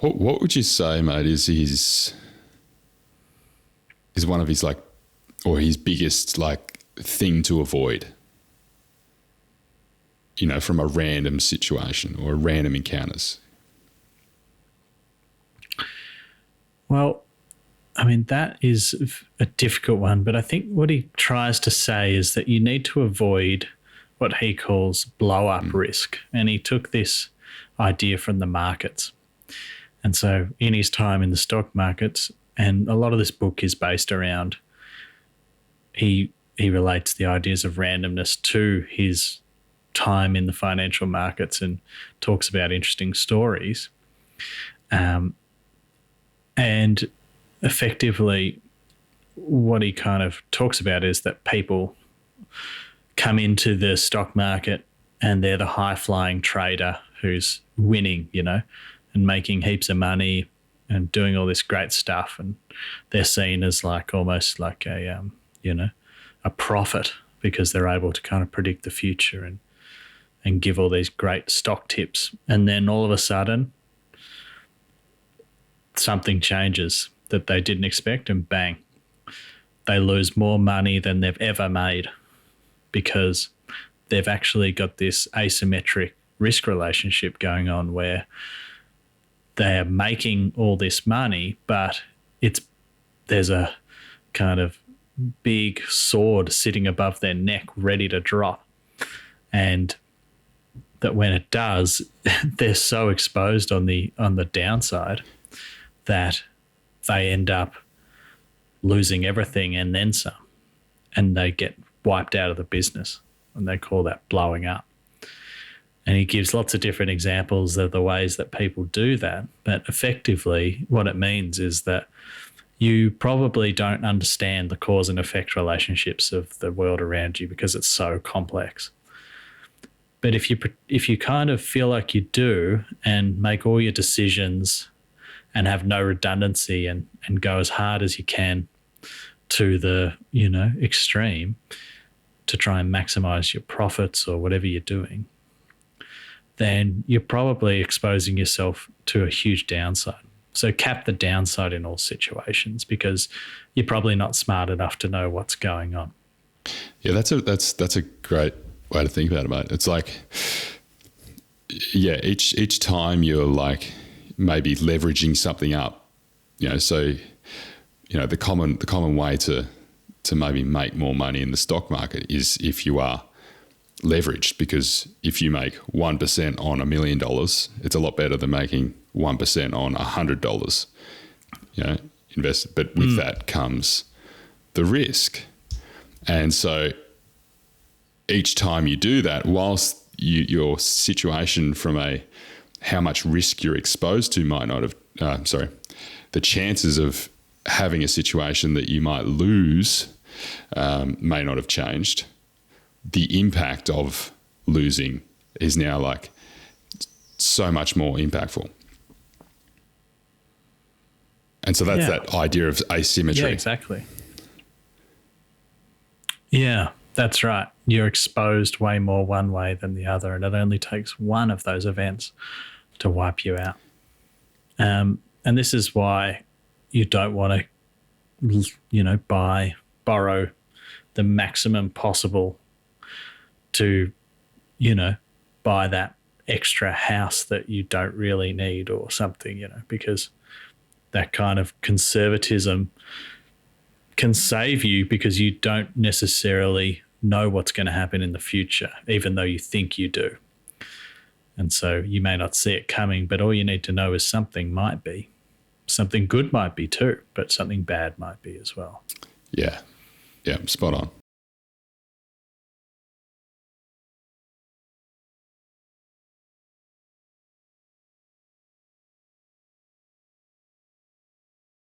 What would you say, mate, is one of his or his biggest thing to avoid? From a random situation or random encounters. Well, I mean, that is a difficult one, but I think what he tries to say is that you need to avoid what he calls blow-up risk. And he took this idea from the markets. And so in his time in the stock markets, and a lot of this book is based around, he relates the ideas of randomness to his time in the financial markets and talks about interesting stories. And effectively, what he kind of talks about is that people come into the stock market and they're the high-flying trader who's winning, and making heaps of money and doing all this great stuff. And they're seen as almost like a prophet because they're able to kind of predict the future and give all these great stock tips. And then all of a sudden, something changes that they didn't expect, and bang, they lose more money than they've ever made because they've actually got this asymmetric risk relationship going on where they're making all this money, but there's a kind of big sword sitting above their neck ready to drop. And that when it does, they're so exposed on the downside that they end up losing everything and then some, and they get wiped out of the business, and they call that blowing up. And he gives lots of different examples of the ways that people do that, but effectively what it means is that you probably don't understand the cause and effect relationships of the world around you because it's so complex. But if you kind of feel like you do and make all your decisions and have no redundancy and go as hard as you can to the, extreme to try and maximize your profits or whatever you're doing, then you're probably exposing yourself to a huge downside. So cap the downside in all situations because you're probably not smart enough to know what's going on. Yeah, that's a great way to think about it, mate. It's each time you're maybe leveraging something up, so the common way to maybe make more money in the stock market is if you are leveraged, because if you make 1% on $1 million, it's a lot better than making 1% on $100, invested. But with that comes the risk. And so each time you do that, whilst your situation from how much risk you're exposed to might not have, the chances of having a situation that you might lose may not have changed. The impact of losing is now so much more impactful. And so that's that idea of asymmetry. Yeah, exactly. Yeah, that's right. You're exposed way more one way than the other, and it only takes one of those events to wipe you out. And this is why you don't want to, borrow the maximum possible to, buy that extra house that you don't really need or something, because that kind of conservatism can save you because you don't necessarily know what's going to happen in the future, even though you think you do. And so you may not see it coming, but all you need to know is something might be. Something good might be too, but something bad might be as well. Yeah. Yeah, spot on.